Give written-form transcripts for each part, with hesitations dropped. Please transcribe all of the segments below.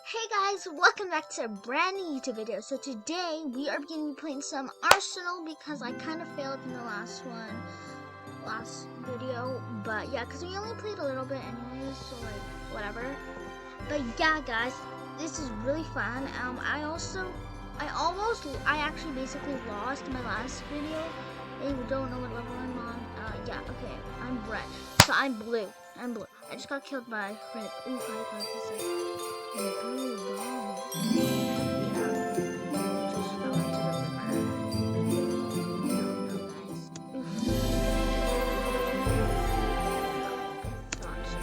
Hey guys, welcome back to a brand new YouTube video. So today we are going to be playing some Arsenal because I kind of failed in the last video. But yeah, because we only played a little bit anyways, so like whatever. But yeah, guys, this is really fun. I actually basically lost my last video. If you don't know what level I'm on, yeah, okay, I'm red. So I'm blue. I just got killed by red. Ooh, I got this. Blue bomb. Just fell into the river. No, guys.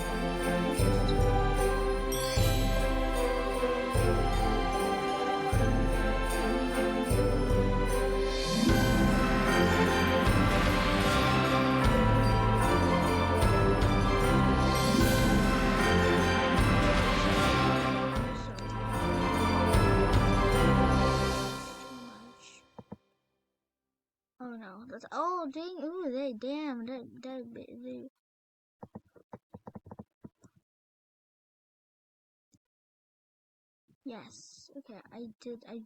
Oh no, that's dang, damn, they. Yes, okay, I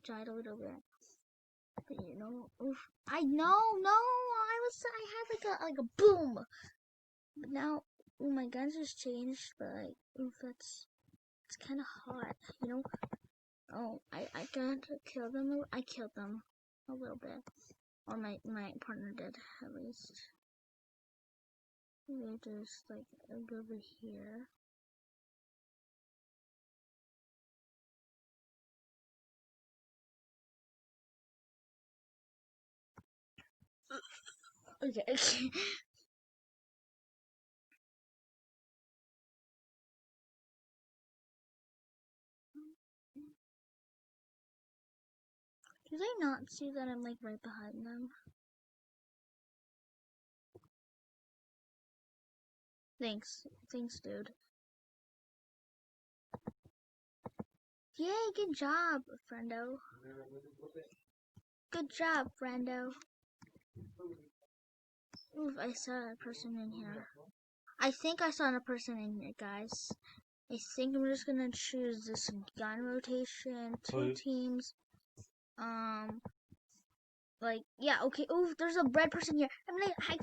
died a little bit, but you know, I had like a boom, but now, my guns just changed, but like, it's kind of hot, you know. Oh, I got to kill them. I killed them a little bit, or my partner did at least. They just like go over here. Okay. Do they not see that I'm like right behind them? Thanks, dude. Yay, good job, friendo. Good job, friendo. Oof, I saw a person in here. I think I saw a person in here, guys. I think I'm just gonna choose this gun rotation, two teams. Like, yeah, okay. Oh, there's a red person here. I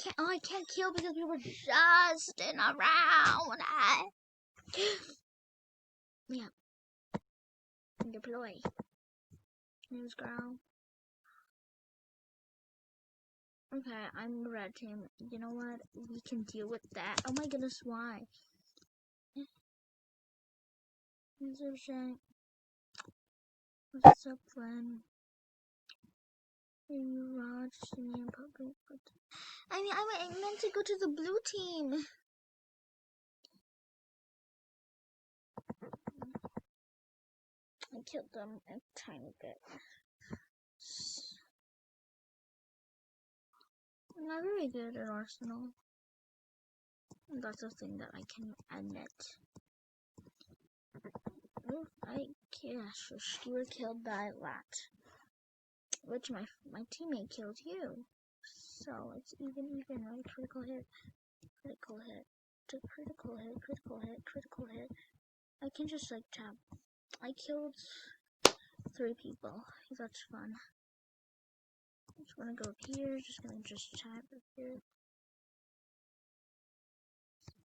can't kill because we were just in a round. Yeah. Deploy. News ground. Okay, I'm the red team. You know what? We can deal with that. Oh my goodness, why? Insertion. What's up, friend? I meant to go to the blue team. I killed them a tiny bit. I'm not very good at Arsenal. That's a thing that I can admit. Oh, you were killed by a rat. Which my teammate killed you. So it's even, right? Critical hit. Critical hit. Critical hit. Critical hit. Critical hit. I can just like tap. I killed 3 people. That's fun. Just gonna go up here. Just gonna tap up here.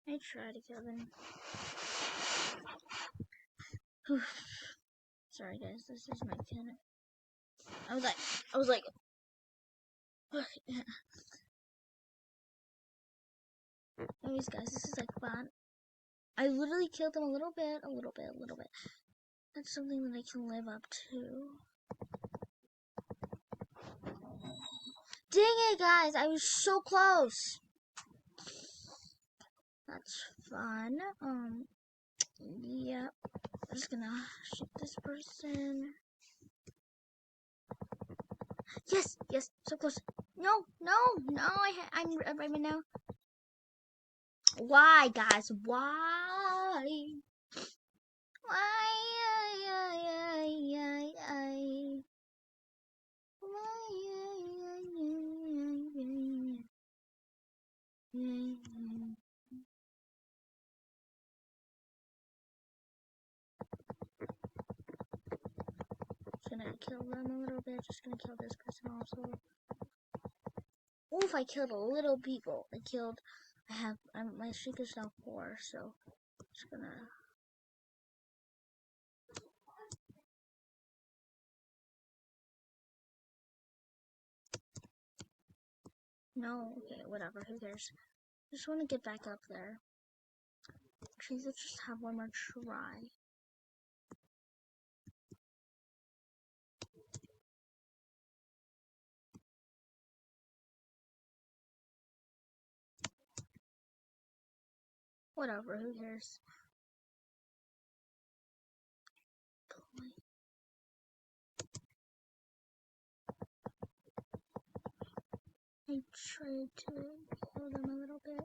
I try to kill them. Sorry guys, this is my cannon. I was like anyways guys, this is like fun. I literally killed them a little bit. That's something that I can live up to. Dang it guys, I was so close. That's fun. Yeah. I'm just gonna shoot this person. Yes, so close. No, I'm right now. Why, guys? Why? kill them a little bit. Just gonna kill this person also. Oof, I killed a little people. My streak is now 4, so just gonna. No, okay, whatever, who cares. Just want to get back up there. Actually, let's just have one more try. Whatever, who cares. I tried to kill them a little bit.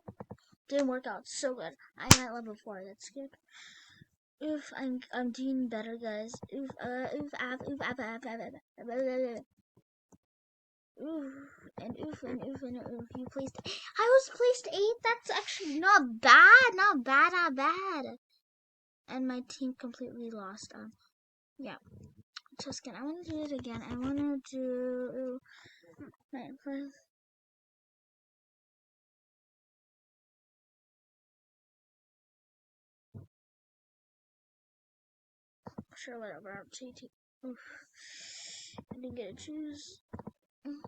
Didn't work out so good. I'm at level 4, that's good. Oof, I'm doing better, guys. Oof, oof, oof, and oof, and oof, and oof. You placed. I was placed 8. That's actually not bad, not bad, not bad. And my team completely lost. Yeah. Just kidding. I want to do it again. I want to do. Right, first. Sure, whatever. I'm cheating. Oof. I didn't get to choose. I'm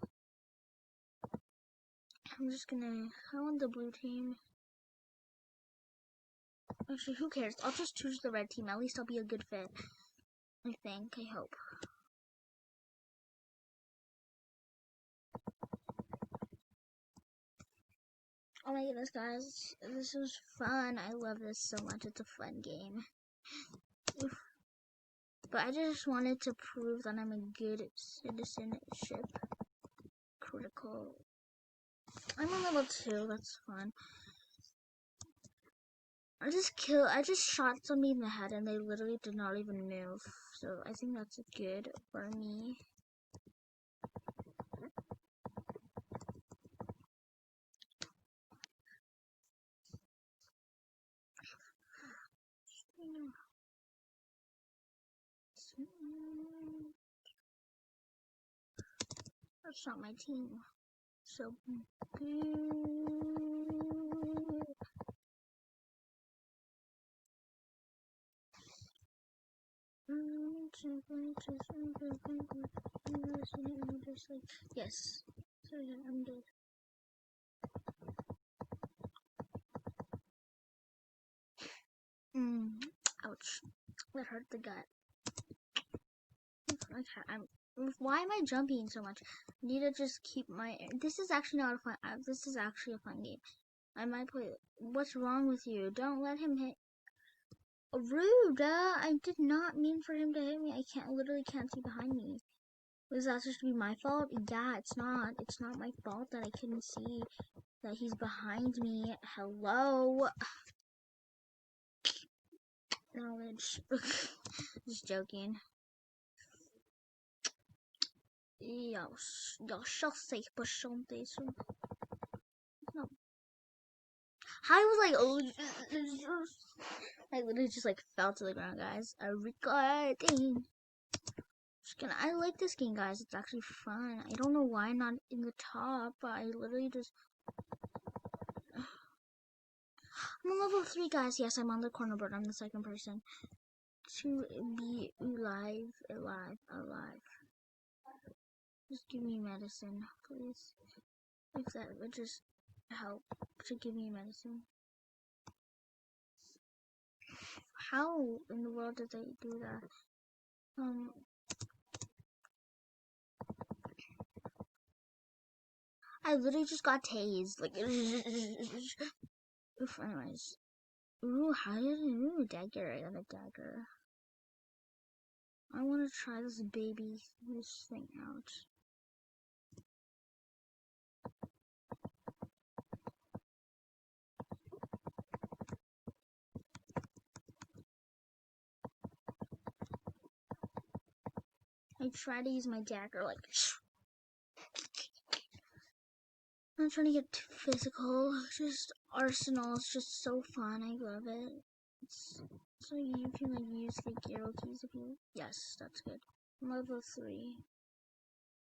just gonna. I want the blue team. Actually, who cares? I'll just choose the red team. At least I'll be a good fit. I think. I hope. Oh my goodness, guys. This was fun. I love this so much. It's a fun game. Oof. But I just wanted to prove that I'm a good citizenship. Critical. I'm on level 2. That's fun. I just shot somebody in the head and they literally did not even move. So I think that's good for me. That's not my team. So yes. So yeah, I'm good. Ouch. That hurt the gut. Okay, why am I jumping so much? I need to just keep my. This is actually not a fun. This is actually a fun game. I might play. What's wrong with you? Don't let him hit. Rude. I did not mean for him to hit me. I literally can't see behind me. Was that supposed to be my fault? Yeah, it's not. It's not my fault that I couldn't see that he's behind me. Hello. Knowledge. Just joking. Jag say på something. No. I was like, oh, I literally just like fell to the ground, guys. Recording. I like this game, guys. It's actually fun. I don't know why I'm not in the top, but I literally just. I'm on level 3, guys. Yes, I'm on the corner board. I'm the second person to be alive. Just give me medicine, please. If that would just help to give me medicine. How in the world did they do that? I literally just got tased. Like, oof, anyways. Ooh, dagger. I got a dagger. I want to try this thing out. I try to use my dagger, like. I'm not trying to get physical. Just Arsenal is just so fun. I love it. So you can like use the arrow keys if you. Yes, that's good. Level 3.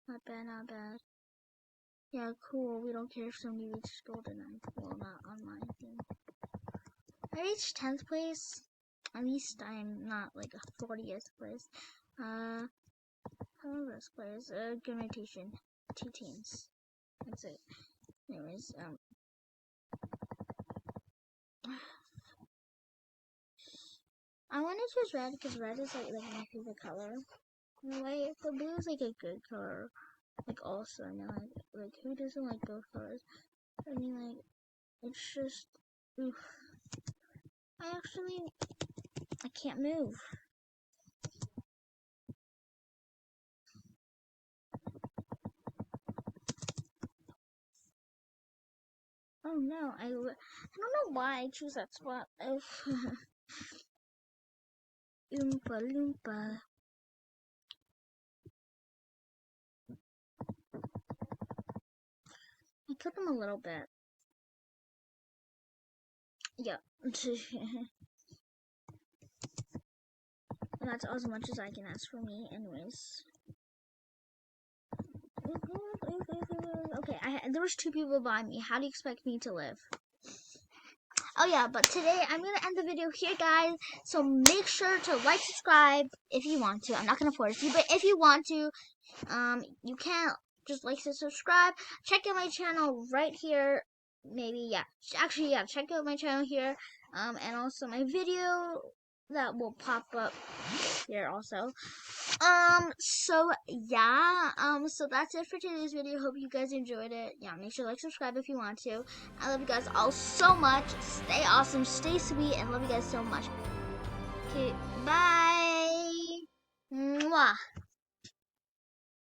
Not bad, not bad. Yeah, cool. We don't care if somebody reaches golden knife. Well, not on my thing. I reached 10th place. At least I'm not like a 40th place. Best players. Good rotation. 2 teams. That's it. Anyways, I want to choose red because red is like my favorite color. In a way, the blue is like a good color. Like also, I know like who doesn't like both colors? I mean, like it's just, oof. I can't move. Oh no, I don't know why I choose that spot. Oompa Loompa. I killed him a little bit. Yeah. And that's as much as I can ask for me, anyways. Okay, there was 2 people behind me. How do you expect me to live? Oh yeah, but today I'm gonna end the video here, guys. So make sure to like, subscribe if you want to. I'm not gonna force you, but if you want to, you can just like to subscribe. Check out my channel right here. Maybe yeah. Actually yeah. Check out my channel here. And also my video that will pop up here also. So yeah, so that's it for today's video. Hope you guys enjoyed it. Yeah, make sure to like, subscribe if you want to. I love you guys all so much. Stay awesome, stay sweet, and love you guys so much. Okay, bye. Mwah.